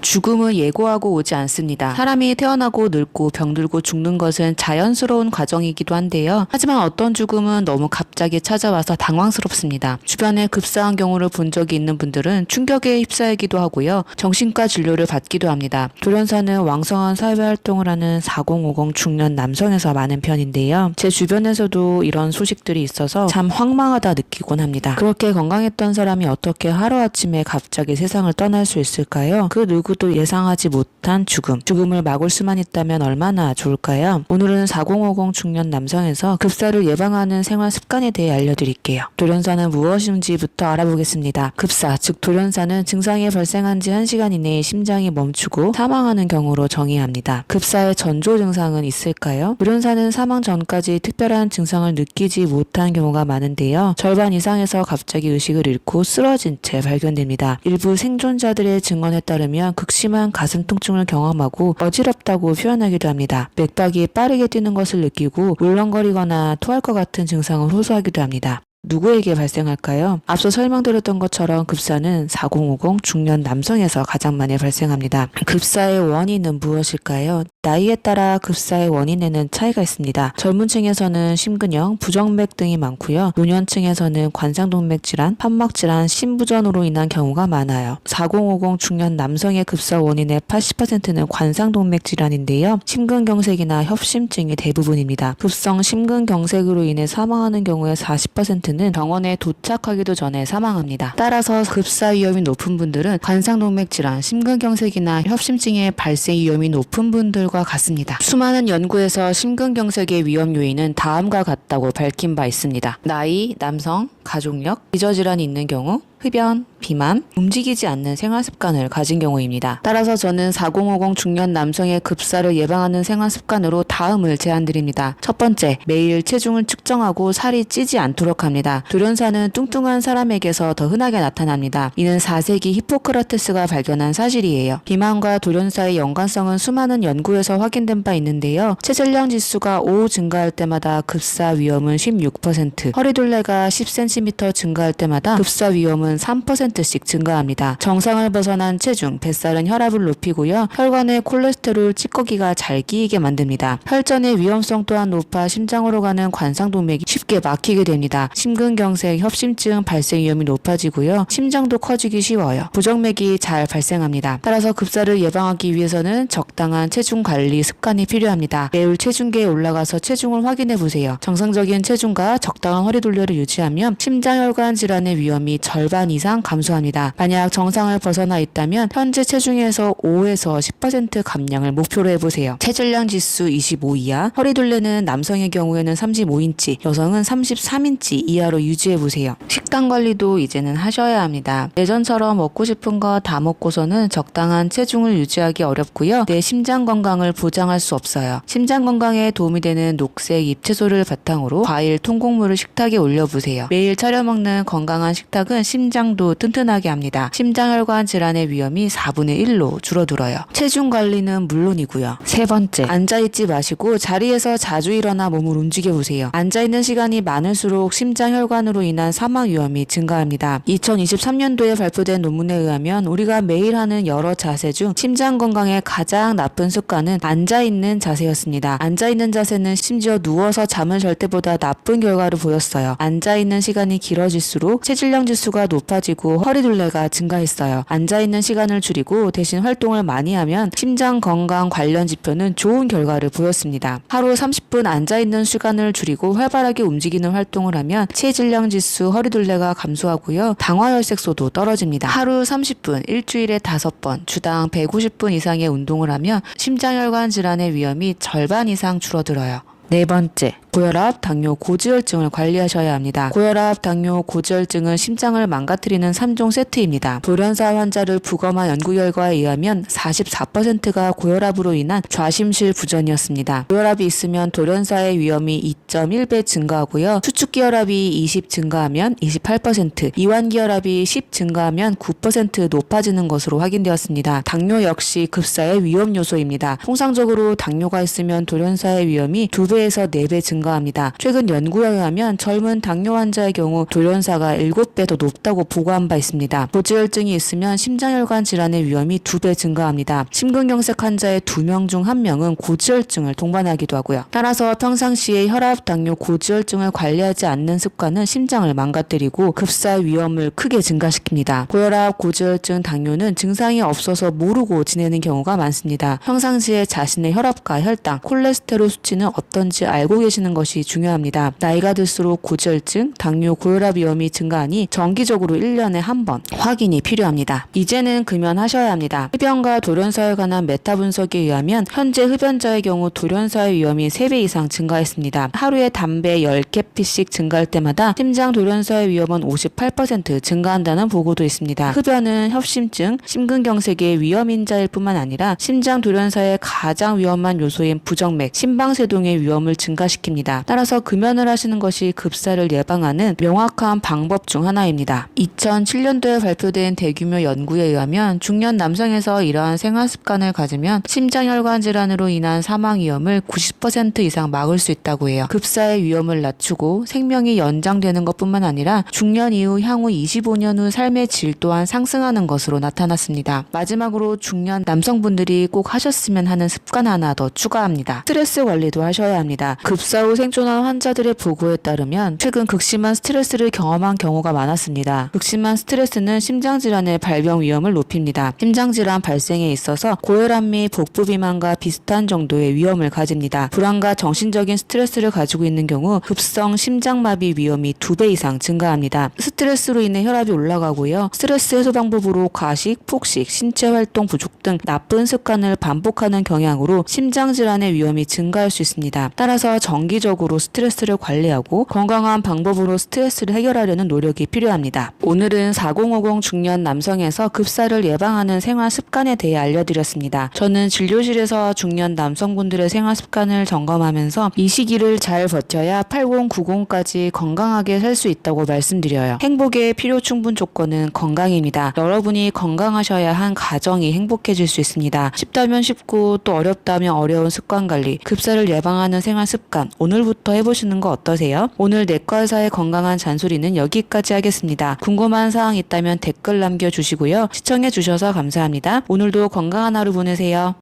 죽음은 예고하고 오지 않습니다. 사람이 태어나고 늙고 병들고 죽는 것은 자연스러운 과정이기도 한데요. 하지만 어떤 죽음은 너무 갑자기 찾아와서 당황스럽습니다. 주변에 급사한 경우를 본 적이 있는 분들은 충격에 휩싸이기도 하고요. 정신과 진료를 받기도 합니다. 돌연사는 왕성한 사회활동을 하는 4050 중년 남성에서 많은 편인데요. 제 주변에서도 이런 소식들이 있어서 참 황망하다 느끼곤 합니다. 그렇게 건강했던 사람이 어떻게 하루아침에 갑자기 세상을 떠날 수 있을까요? 그 누구도 예상하지 못한 죽음을 막을 수만 있다면 얼마나 좋을까요? 오늘은 4050 중년 남성에서 급사를 예방하는 생활 습관에 대해 알려드릴게요. 돌연사는 무엇인지부터 알아보겠습니다. 급사, 즉 돌연사는 증상이 발생한 지 1시간 이내에 심장이 멈추고 사망하는 경우로 정의합니다. 급사의 전조 증상은 있을까요? 돌연사는 사망 전까지 특별한 증상을 느끼지 못한 경우가 많은데요. 절반 이상에서 갑자기 의식을 잃고 쓰러진 채 발견됩니다. 일부 생존자들의 증언에 따르면 극심한 가슴 통증을 경험하고 어지럽다고 표현하기도 합니다. 맥박이 빠르게 뛰는 것을 느끼고 울렁거리거나 토할 것 같은 증상을 호소하기도 합니다. 누구에게 발생할까요? 앞서 설명드렸던 것처럼 급사는 4050 중년 남성에서 가장 많이 발생합니다. 급사의 원인은 무엇일까요? 나이에 따라 급사의 원인에는 차이가 있습니다. 젊은 층에서는 심근형, 부정맥 등이 많고요. 노년층에서는 관상동맥 질환, 판막 질환, 심부전으로 인한 경우가 많아요. 4050 중년 남성의 급사 원인의 80%는 관상동맥 질환인데요. 심근경색이나 협심증이 대부분입니다. 급성 심근경색으로 인해 사망하는 경우의 40%는 병원에 도착하기도 전에 사망합니다. 따라서 급사 위험이 높은 분들은 관상동맥 질환, 심근경색이나 협심증의 발생 위험이 높은 분들과 같습니다. 수많은 연구에서 심근경색의 위험 요인은 다음과 같다고 밝힌 바 있습니다. 나이, 남성, 가족력, 기저질환이 있는 경우, 흡연, 비만, 움직이지 않는 생활습관을 가진 경우입니다. 따라서 저는 4050 중년 남성의 급사를 예방하는 생활습관으로 다음을 제안드립니다. 첫 번째, 매일 체중을 측정하고 살이 찌지 않도록 합니다. 돌연사는 뚱뚱한 사람에게서 더 흔하게 나타납니다. 이는 4세기 히포크라테스가 발견한 사실이에요. 비만과 돌연사의 연관성은 수많은 연구에서 확인된 바 있는데요. 체질량 지수가 5 증가할 때마다 급사 위험은 16%, 허리둘레가 10cm 증가할 때마다 급사 위험은 3%씩 증가합니다. 정상을 벗어난 체중, 뱃살은 혈압을 높이고요. 혈관의 콜레스테롤 찌꺼기가 잘 끼이게 만듭니다. 혈전의 위험성 또한 높아 심장으로 가는 관상동맥이 쉽게 막히게 됩니다. 심근경색, 협심증 발생 위험이 높아지고요. 심장도 커지기 쉬워요. 부정맥이 잘 발생합니다. 따라서 급사를 예방하기 위해서는 적당한 체중 관리 습관이 필요합니다. 매일 체중계에 올라가서 체중을 확인해 보세요. 정상적인 체중과 적당한 허리둘레를 유지하면 심장혈관 질환의 위험이 절반 이상 감소합니다. 만약 정상을 벗어나 있다면 현재 체중에서 5에서 10% 감량을 목표로 해보세요. 체질량 지수 25 이하, 허리둘레는 남성의 경우에는 35인치, 여성은 33인치 이하로 유지해보세요. 식단 관리도 이제는 하셔야 합니다. 예전처럼 먹고 싶은 거 다 먹고서는 적당한 체중을 유지하기 어렵고요. 내 심장 건강을 보장할 수 없어요. 심장 건강에 도움이 되는 녹색 잎채소를 바탕으로 과일, 통곡물을 식탁에 올려보세요. 매일 차려 먹는 건강한 식탁은 심장도 튼튼하게 합니다. 심장혈관 질환의 위험이 4분의 1로 줄어들어요. 체중 관리는 물론이고요. 세 번째, 앉아있지 마시고 자리에서 자주 일어나 몸을 움직여보세요. 앉아있는 시간이 많을수록 심장혈관으로 인한 사망 위험이 증가합니다. 2023년도에 발표된 논문에 의하면 우리가 매일 하는 여러 자세 중 심장 건강에 가장 나쁜 습관은 앉아있는 자세였습니다. 앉아있는 자세는 심지어 누워서 잠을 잘 때보다 나쁜 결과를 보였어요. 앉아있는 시간이 길어질수록 체질량 지수가 높아지고 허리둘레가 증가했어요. 앉아있는 시간을 줄이고 대신 활동을 많이 하면 심장 건강 관련 지표는 좋은 결과를 보였습니다. 하루 30분 앉아있는 시간을 줄이고 활발하게 움직이는 활동을 하면 체질량 지수, 허리둘레가 감소하고요. 당화혈색소도 떨어집니다. 하루 30분, 일주일에 5번, 주당 150분 이상의 운동을 하면 심장혈관 질환의 위험이 절반 이상 줄어들어요. 네 번째, 고혈압, 당뇨, 고지혈증을 관리하셔야 합니다. 고혈압, 당뇨, 고지혈증은 심장을 망가뜨리는 3종 세트입니다. 돌연사 환자를 부검한 연구 결과에 의하면 44%가 고혈압으로 인한 좌심실 부전이었습니다. 고혈압이 있으면 돌연사의 위험이 2.1배 증가하고요. 수축기혈압이 20 증가하면 28%, 이완기혈압이 10 증가하면 9% 높아지는 것으로 확인되었습니다. 당뇨 역시 급사의 위험 요소입니다. 통상적으로 당뇨가 있으면 돌연사의 위험이 2배에서 4배 증가합니다. 증가합니다. 최근 연구에 의하면 젊은 당뇨 환자의 경우 돌연사가 7배 더 높다고 보고한 바 있습니다. 고지혈증이 있으면 심장혈관 질환의 위험이 2배 증가합니다. 심근경색 환자의 2명 중 1명은 고지혈증을 동반하기도 하고요. 따라서 평상시에 혈압, 당뇨, 고지혈증을 관리하지 않는 습관은 심장을 망가뜨리고 급사 위험을 크게 증가시킵니다. 고혈압, 고지혈증, 당뇨는 증상이 없어서 모르고 지내는 경우가 많습니다. 평상시에 자신의 혈압과 혈당, 콜레스테롤 수치는 어떤지 알고 계시는 것이 중요합니다. 나이가 들수록 고지혈증, 당뇨, 고혈압 위험이 증가하니 정기적으로 1년에 한 번 확인이 필요합니다. 이제는 금연하셔야 합니다. 흡연과 돌연사에 관한 메타 분석에 의하면 현재 흡연자의 경우 돌연사의 위험이 3배 이상 증가했습니다. 하루에 담배 10개피씩 증가할 때마다 심장 돌연사의 위험은 58% 증가한다는 보고도 있습니다. 흡연은 협심증, 심근경색의 위험인자일 뿐만 아니라 심장 돌연사의 가장 위험한 요소인 부정맥, 심방세동의 위험을 증가시킵니다. 따라서 금연을 하시는 것이 급사를 예방하는 명확한 방법 중 하나입니다. 2007년도에 발표된 대규모 연구에 의하면 중년 남성에서 이러한 생활 습관을 가지면 심장혈관 질환으로 인한 사망 위험을 90% 이상 막을 수 있다고 해요. 급사의 위험을 낮추고 생명이 연장되는 것뿐만 아니라 중년 이후 향후 25년 후 삶의 질 또한 상승하는 것으로 나타났습니다. 마지막으로 중년 남성분들이 꼭 하셨으면 하는 습관 하나 더 추가합니다. 스트레스 관리도 하셔야 합니다. 급사 후 생존한 환자들의 보고에 따르면 최근 극심한 스트레스를 경험한 경우가 많았습니다. 극심한 스트레스는 심장질환의 발병 위험을 높입니다. 심장질환 발생에 있어서 고혈압 및 복부 비만과 비슷한 정도의 위험을 가집니다. 불안과 정신적인 스트레스를 가지고 있는 경우 급성 심장마비 위험이 2배 이상 증가합니다. 스트레스로 인해 혈압이 올라가고요. 스트레스 해소 방법으로 과식, 폭식, 신체 활동 부족 등 나쁜 습관을 반복하는 경향으로 심장질환의 위험이 증가할 수 있습니다. 따라서 정기적으로 스트레스를 관리하고 건강한 방법으로 스트레스를 해결하려는 노력이 필요합니다. 오늘은 4050 중년 남성에서 급사를 예방하는 생활 습관에 대해 알려드렸습니다. 저는 진료실에서 중년 남성분들의 생활 습관을 점검하면서 이 시기를 잘 버텨야 8090까지 건강하게 살 수 있다고 말씀드려요. 행복의 필요 충분 조건은 건강입니다. 여러분이 건강하셔야 한 가정이 행복해질 수 있습니다. 쉽다면 쉽고 또 어렵다면 어려운 습관 관리, 급사를 예방하는 생활 습관 오늘부터 해보시는 거 어떠세요? 오늘 내과 의사의 건강한 잔소리는 여기까지 하겠습니다. 궁금한 사항 있다면 댓글 남겨주시고요. 시청해주셔서 감사합니다. 오늘도 건강한 하루 보내세요.